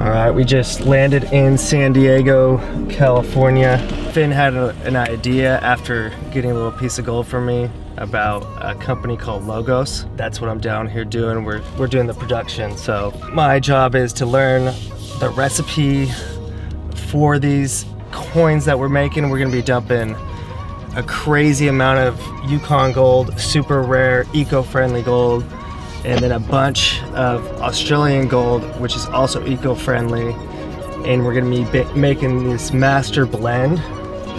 All right, we just landed in Sandiego, California. Finn had an idea after getting a little piece of gold from me about a company called Logos. That's what I'm down here doing. We're doing the production. So my job is to learn the recipe for these coins that we're making. We're gonna be dumping a crazy amount of Yukon gold, super rare, eco-friendly gold, and then a bunch of Australian gold, which is also eco-friendly. And we're gonna be making this master blend.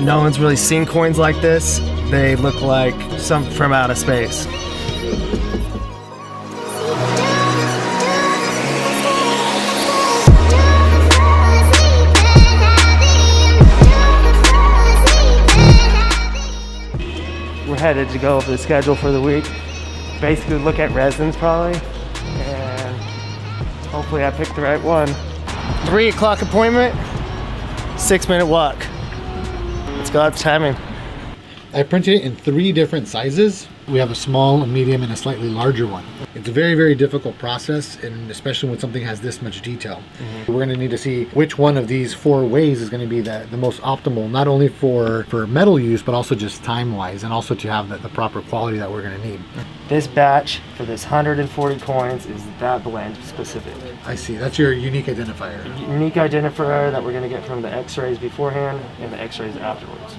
No one's really seen coins like this. They look like some from outer space. We're headed to go over the schedule for the week. Basically look at resins probably, and hopefully I picked the right one. 3 o'clock appointment, 6-minute walk. It's God's timing. I printed it in 3 different sizes. We have a small, a medium, and a slightly larger one. It's a very, very difficult process, and especially when something has this much detail. We're gonna need to see which one of these 4 ways is gonna be the most optimal, not only for metal use, but also just time-wise, and also to have the proper quality that we're gonna need. This batch for this 140 coins is that blend specific. I see, that's your unique identifier. Unique identifier that we're gonna get from the x-rays beforehand and the x-rays afterwards.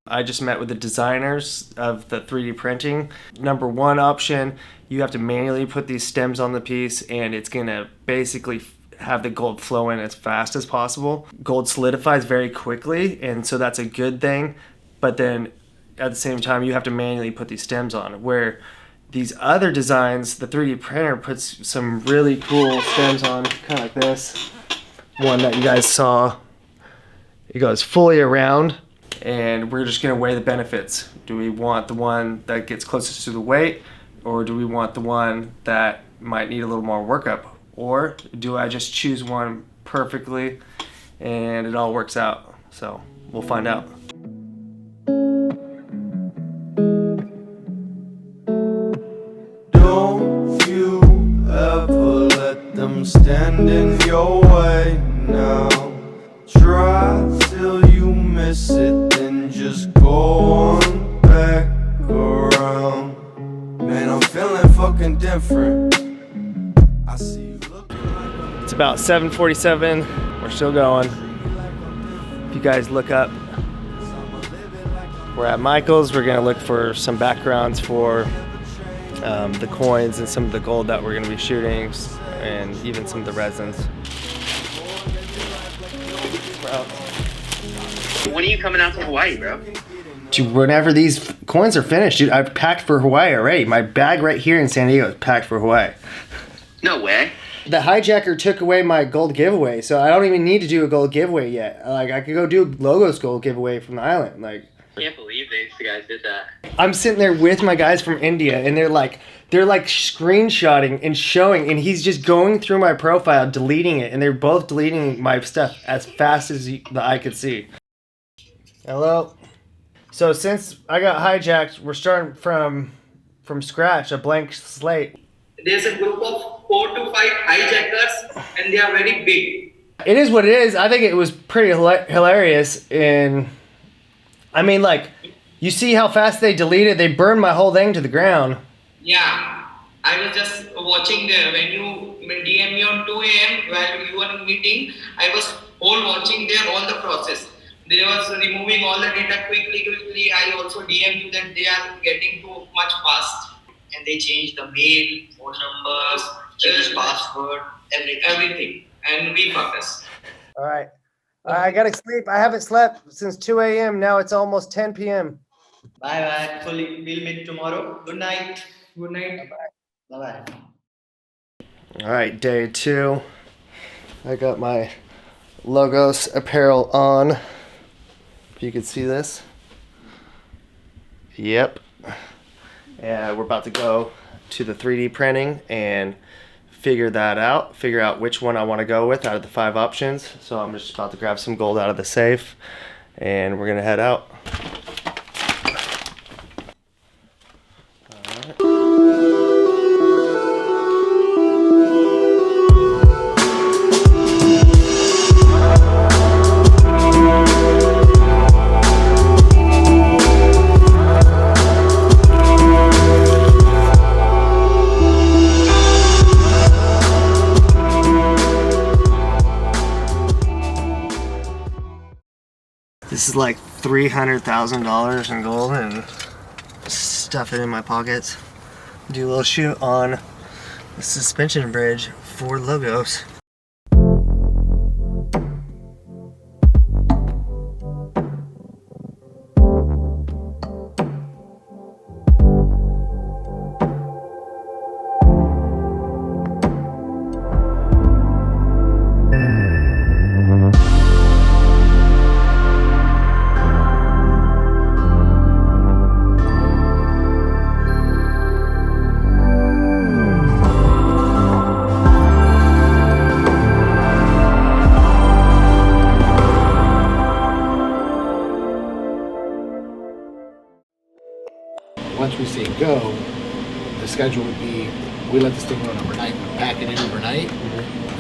I just met with the designers of the 3D printing. Number 1 option, you have to manually put these stems on the piece, and it's gonna basically have the gold flow in as fast as possible. Gold solidifies very quickly, and so that's a good thing, but then at the same time you have to manually put these stems on. Where these other designs, the 3D printer puts some really cool stems on, kind of like this one that you guys saw. It goes fully around, and we're just gonna weigh the benefits. Do we want the one that gets closest to the weight, or do we want the one that might need a little more workup? Or do I just choose one perfectly and it all works out? So we'll find out. Don't you ever let them stand in your way now. Try till you miss it, then just go on back around. Man, I'm feeling fucking different. I see you looking like It's about 7:47. We're still going. If you guys look up, we're at Michael's. We're gonna look for some backgrounds for the coins and some of the gold that we're gonna be shooting, and even some of the resins. When are you coming out to Hawaii, bro? Dude, whenever these coins are finished, dude, I've packed for Hawaii already. My bag right here in Sandiego is packed for Hawaii. No way. The hijacker took away my gold giveaway, so I don't even need to do a gold giveaway yet. Like, I could go do a Logos gold giveaway from the island. Like, I can't believe these guys did that. I'm sitting there with my guys from India, and they're like screenshotting and showing, and he's just going through my profile, deleting it, and they're both deleting my stuff as fast as the eye could see. Hello. So since I got hijacked, we're starting from scratch, a blank slate. There's a group of 4 to 5 hijackers, and they are very big. It is what it is. I think it was pretty hilarious. And I mean, like, you see how fast they deleted? They burned my whole thing to the ground. Yeah, I was just watching there when you DM me on 2 a.m. while you were in meeting. I was watching there all the process. They was removing all the data quickly. I also DM'd you that they are getting too much fast. And they changed the mail, phone numbers, changed password, everything. And we focus. All right. I gotta sleep. I haven't slept since 2 a.m. Now it's almost 10 p.m. Bye. So we'll meet tomorrow. Good night. Good night. Bye. All right, day 2. I got my Logos apparel on. If you can see this. Yep. And we're about to go to the 3D printing and figure out which one I want to go with out of the 5 options. So I'm just about to grab some gold out of the safe, and we're gonna head out. is like $300,000 in gold and stuff it in my pockets. Do a little shoot on the suspension bridge for logos. Once we say go, the schedule would be we let this thing run overnight, we pack it in overnight,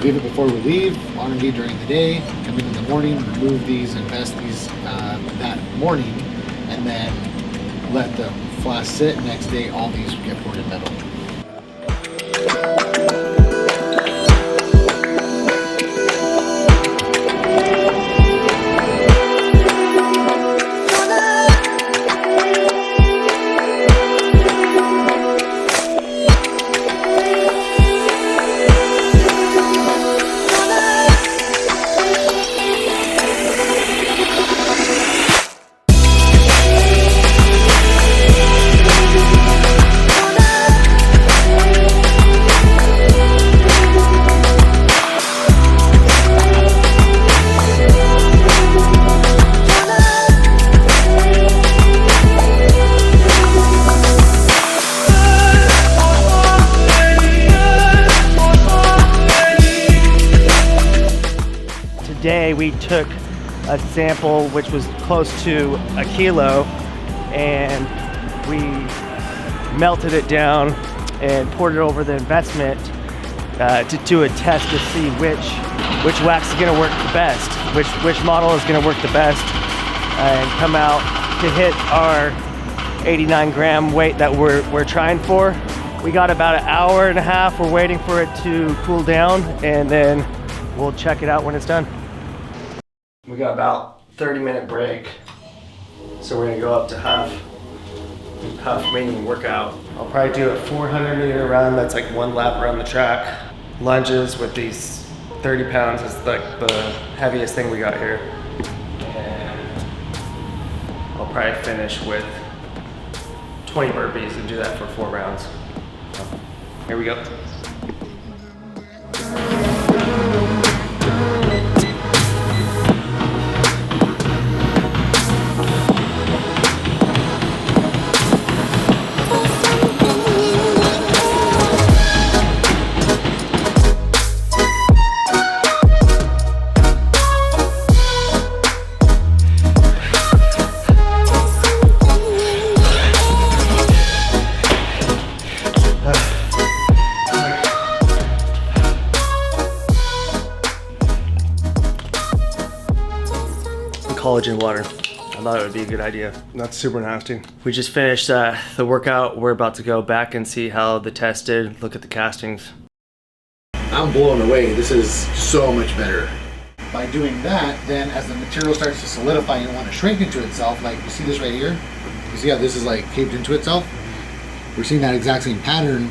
leave it before we leave, R&D during the day, come in the morning, remove these, invest these that morning, and then let the flask sit. Next day, all these get poured in metal. Today we took a sample which was close to a kilo and we melted it down and poured it over the investment to do a test to see which wax is going to work the best, which model is going to work the best and come out to hit our 89 gram weight that we're trying for. We got about an hour and a half. We're waiting for it to cool down and then we'll check it out when it's done. We got about 30-minute break, so we're gonna go up to half meaning workout. I'll probably do a 400-meter run. That's like one lap around the track. Lunges with these 30 pounds is like the heaviest thing we got here. And I'll probably finish with 20 burpees and do that for 4 rounds. Here we go. Collagen water. I thought it would be a good idea. That's super nasty. We just finished the workout. We're about to go back and see how the test did. Look at the castings. I'm blown away. This is so much better. By doing that, then as the material starts to solidify and want to shrink into itself, like you see this right here? You see how this is like caved into itself? We're seeing that exact same pattern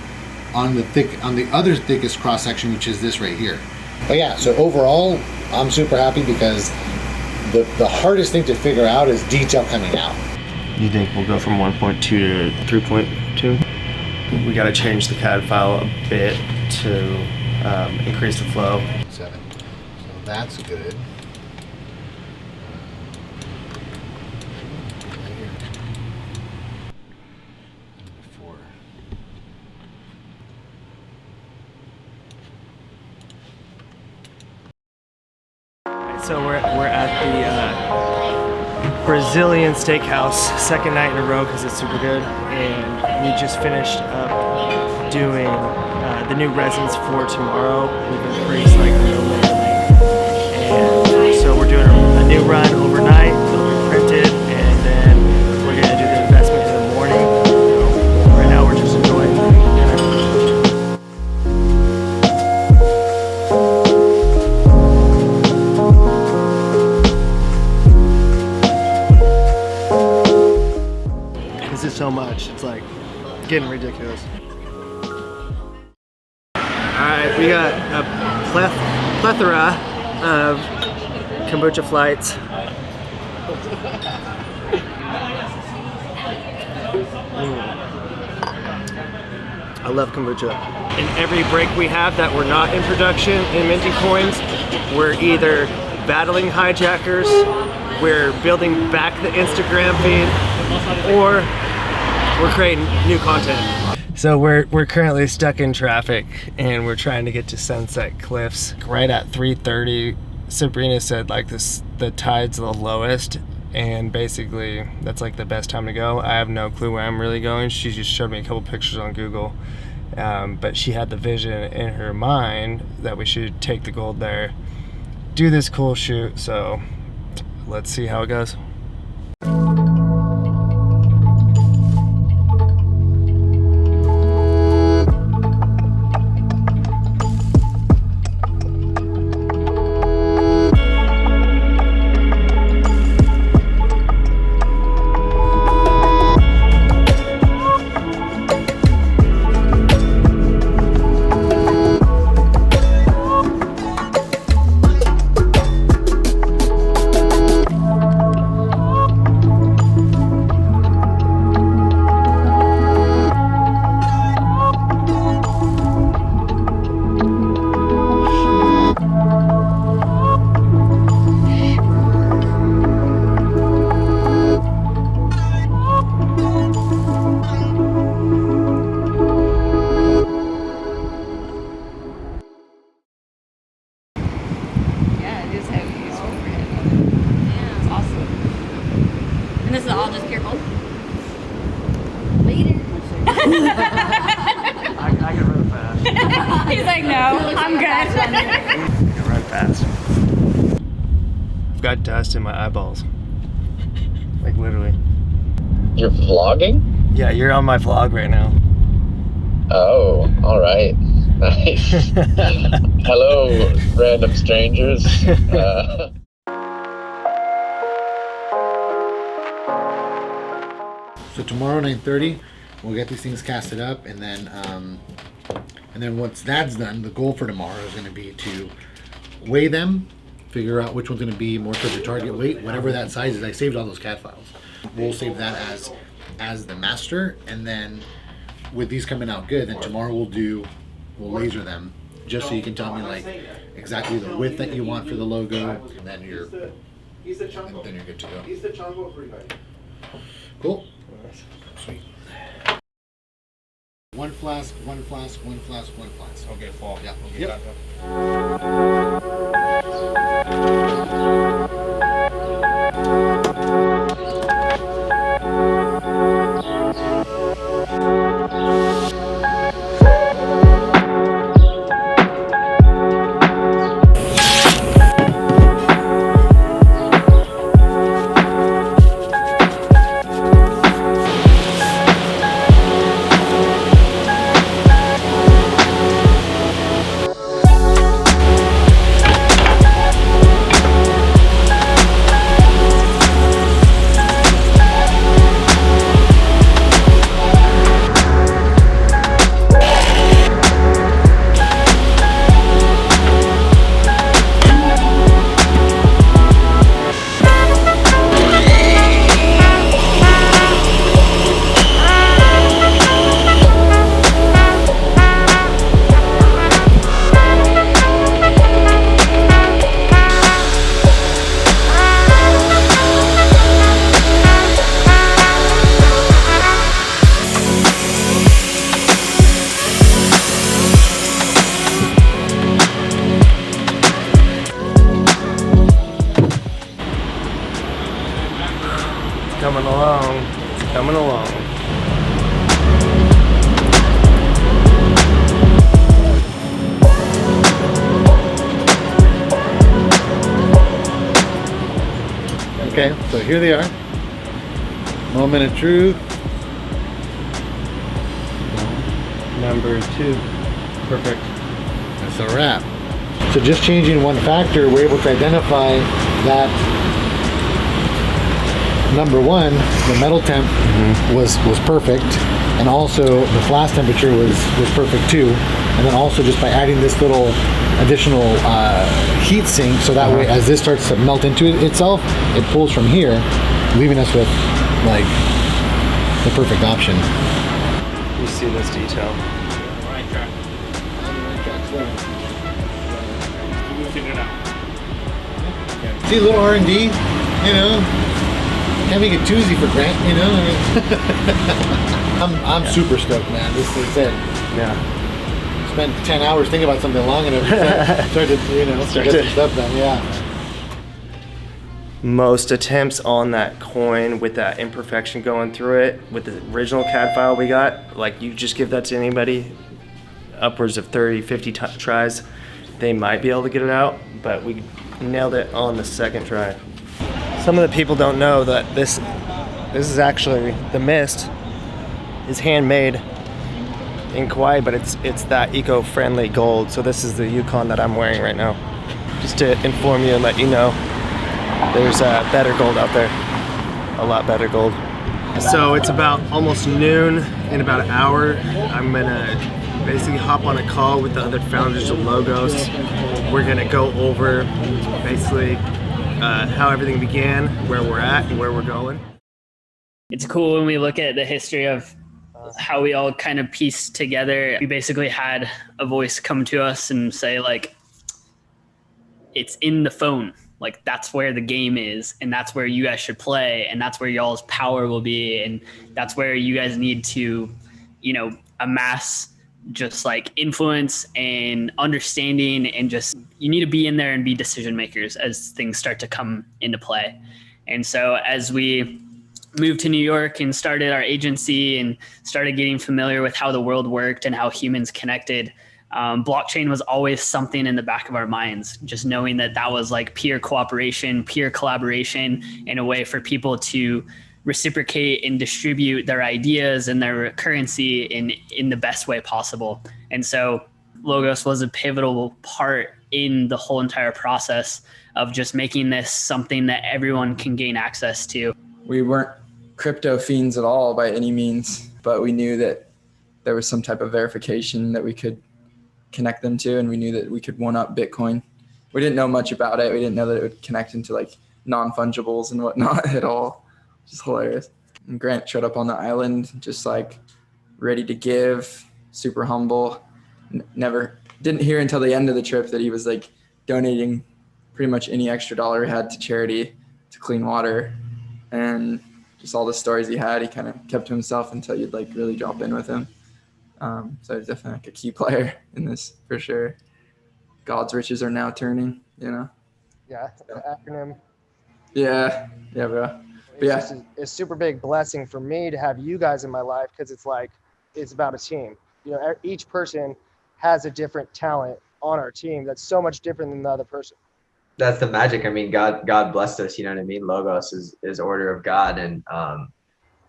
on the other thickest cross section, which is this right here. But yeah, so overall, I'm super happy because the hardest thing to figure out is detail coming out. You think we'll go from 1.2 to 3.2? We got to change the CAD file a bit to increase the flow. 7. So that's good. Right here. 4. So we're at the Brazilian steakhouse, second night in a row because it's super good, and we just finished up doing the new resins for tomorrow. We've increased like real and so we're doing a new run overnight. They'll be printed, and then we're gonna do the investment in the morning. So right now we're just enjoying dinner. This is so much. It's like getting ridiculous. Alright, we got a plethora of kombucha flights. I love kombucha. In every break we have that we're not in production in minting coins, we're either battling hijackers, we're building back the Instagram feed, or we're creating new content. So we're currently stuck in traffic and we're trying to get to Sunset Cliffs. Right at 3:30, Sabrina said like the tide's the lowest, and basically that's like the best time to go. I have no clue where I'm really going. She just showed me a couple pictures on Google, but she had the vision in her mind that we should take the gold there, do this cool shoot. So let's see how it goes. This is all just pure gold? Later. I can run fast. He's like, no, I'm good. I can run fast. I've got dust in my eyeballs. Like literally. You're vlogging? Yeah, you're on my vlog right now. Oh, all right. Nice. Hello, random strangers. So tomorrow 9:30, we'll get these things casted up, and then once that's done, the goal for tomorrow is going to be to weigh them, figure out which one's going to be more towards your target weight, whatever that size is. I saved all those CAD files. We'll save that as the master, and then with these coming out good, then tomorrow we'll laser them, just so you can tell me like exactly the width that you want for the logo, and then you're good to go. Cool. Sweet. One flask, one flask, one flask, one flask. Okay, fall. Yeah. Okay, Yep. Coming along. It's coming along. Okay, so here they are. Moment of truth. Number 2. Perfect. That's a wrap. So just changing one factor, we're able to identify that number one, the metal temp was perfect, and also the flask temperature was perfect too. And then also just by adding this little additional heat sink, so that way as this starts to melt into itself, it pulls from here, leaving us with like the perfect option. You see this detail. See, a little R&D, you know. Can't make it too easy for Grant, you know. I mean, I'm super stoked, man. This is it. Yeah. Spent 10 hours thinking about something long enough to start to, you know, get some stuff done. Yeah. Most attempts on that coin with that imperfection going through it, with the original CAD file we got, like you just give that to anybody, upwards of 30, 50 tries, they might be able to get it out, but we nailed it on the second try. Some of the people don't know that this is actually, the mist is handmade in Kauai, but it's that eco-friendly gold. So this is the Yukon that I'm wearing right now. Just to inform you and let you know, there's better gold out there, a lot better gold. So it's about almost noon. In about an hour, I'm gonna basically hop on a call with the other founders of Logos. We're gonna go over basically how everything began, where we're at, and where we're going. It's cool when we look at the history of how we all kind of pieced together. We basically had a voice come to us and say, like, it's in the phone. Like, that's where the game is, and that's where you guys should play, and that's where y'all's power will be, and that's where you guys need to, you know, amass just like influence and understanding, and just you need to be in there and be decision makers as things start to come into play. And so as we moved to New York and started our agency and started getting familiar with how the world worked and how humans connected, blockchain was always something in the back of our minds, just knowing that that was like peer cooperation, peer collaboration, and a way for people to reciprocate and distribute their ideas and their currency in the best way possible. And so Logos was a pivotal part in the whole entire process of just making this something that everyone can gain access to. We weren't crypto fiends at all by any means, but we knew that there was some type of verification that we could connect them to, and we knew that we could one-up Bitcoin. We didn't know much about it. We didn't know that it would connect into like non-fungibles and whatnot at all, which is hilarious. And Grant showed up on the island just like ready to give, super humble. Never didn't hear until the end of the trip that he was like donating pretty much any extra dollar he had to charity, to clean water, and just all the stories he had, he kind of kept to himself until you'd like really drop in with him. So he's definitely like a key player in this for sure. God's riches are now turning, you know? Yeah, the acronym. Yeah, bro. But yeah. It's just a super big blessing for me to have you guys in my life, because it's like, it's about a team. You know, each person has a different talent on our team that's so much different than the other person. That's the magic. I mean, God blessed us, you know what I mean? Logos is order of God. And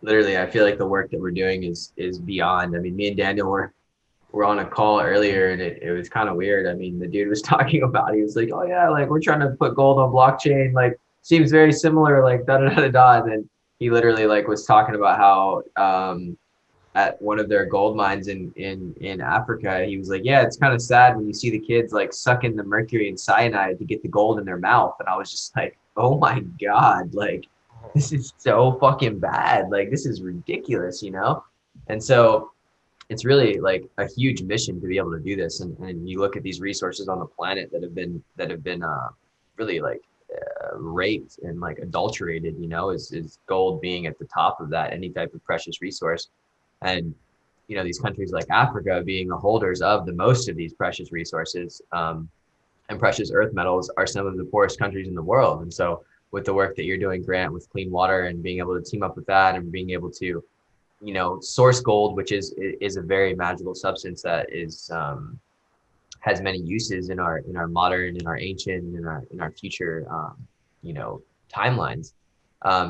literally, I feel like the work that we're doing is beyond. I mean, me and Daniel were on a call earlier, and it was kind of weird. I mean, the dude was talking about, he was like, oh yeah, like we're trying to put gold on blockchain, like seems very similar, like da da da da. And then he literally like was talking about how at one of their gold mines in Africa, he was like, yeah, it's kind of sad when you see the kids like sucking the mercury and cyanide to get the gold in their mouth. And I was just like, oh my God, like this is so fucking bad. Like this is ridiculous, you know? And so it's really like a huge mission to be able to do this. And you look at these resources on the planet that have been really like raped and like adulterated, you know, is gold being at the top of that, any type of precious resource. And, you know, these countries like Africa being the holders of the most of these precious resources and precious earth metals are some of the poorest countries in the world. And so with the work that you're doing, Grant, with clean water and being able to team up with that and being able to, you know, source gold, which is a very magical substance that is has many uses in our modern, in our ancient, in our future, you know, timelines,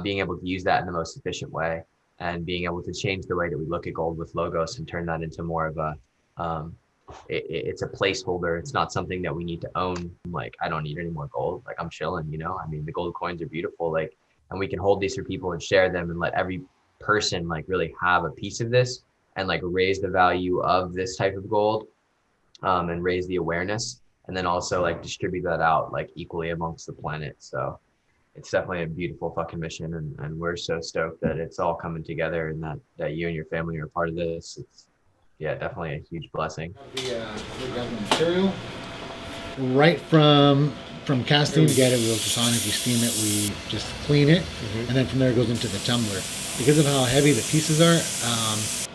being able to use that in the most efficient way. And being able to change the way that we look at gold with Logos and turn that into more of a, it's a placeholder. It's not something that we need to own. Like, I don't need any more gold. Like, I'm chilling, you know? I mean, the gold coins are beautiful. Like, and we can hold these for people and share them and let every person like really have a piece of this and like raise the value of this type of gold, and raise the awareness, and then also like distribute that out like equally amongst the planet. So it's definitely a beautiful fucking mission, and we're so stoked that it's all coming together and that you and your family are a part of this. It's definitely a huge blessing. We got the material right from casting to get it. We ultrasonic, we steam it, we just clean it, and then from there it goes into the tumbler. Because of how heavy the pieces are,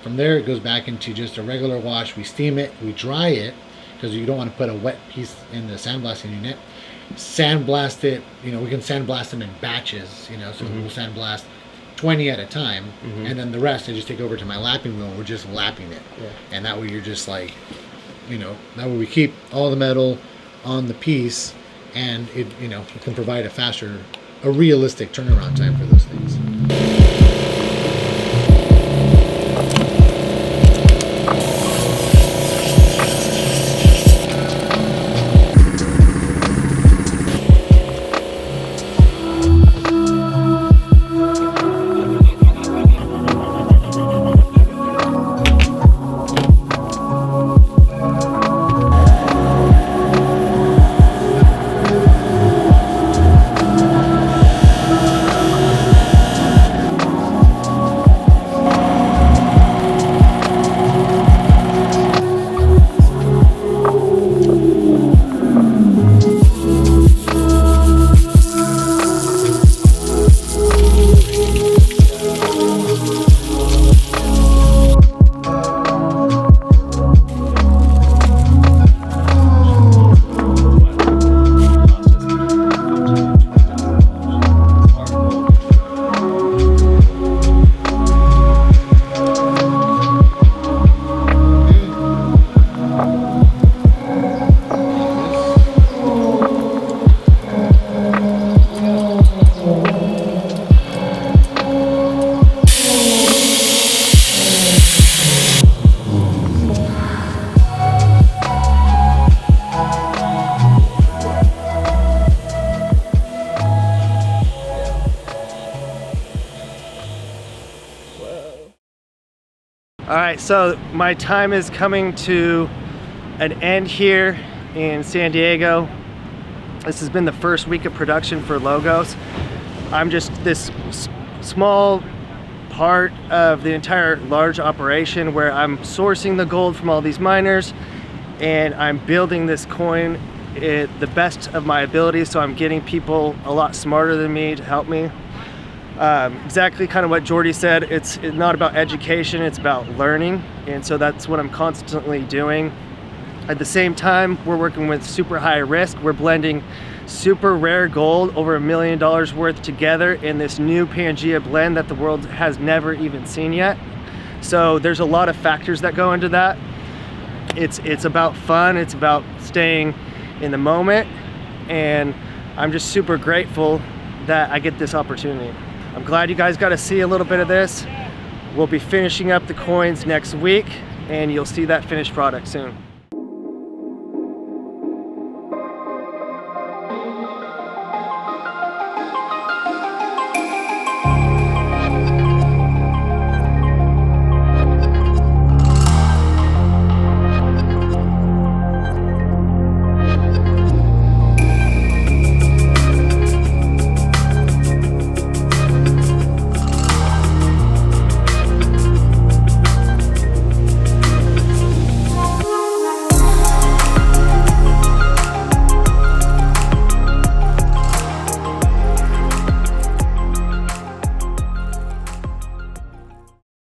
from there it goes back into just a regular wash. We steam it, we dry it, because you don't want to put a wet piece in the sandblasting unit. Sandblast it, we can sandblast them in batches, so we'll sandblast 20 at a time, and then the rest I just take over to my lapping wheel and we're just lapping it. And that way you're just like, that way we keep all the metal on the piece, and it can provide a realistic turnaround time for those things. All right, so my time is coming to an end here in Sandiego. This has been the first week of production for Logos. I'm just this small part of the entire large operation where I'm sourcing the gold from all these miners, and I'm building this coin at the best of my abilities, so I'm getting people a lot smarter than me to help me. Exactly kind of what Jordy said, it's not about education, it's about learning, and so that's what I'm constantly doing. At the same time, we're working with super high risk. We're blending super rare gold, over $1 million worth, together in this new Pangea blend that the world has never even seen yet. So there's a lot of factors that go into that. It's about fun, it's about staying in the moment, and I'm just super grateful that I get this opportunity. I'm glad you guys got to see a little bit of this. We'll be finishing up the coins next week, and you'll see that finished product soon.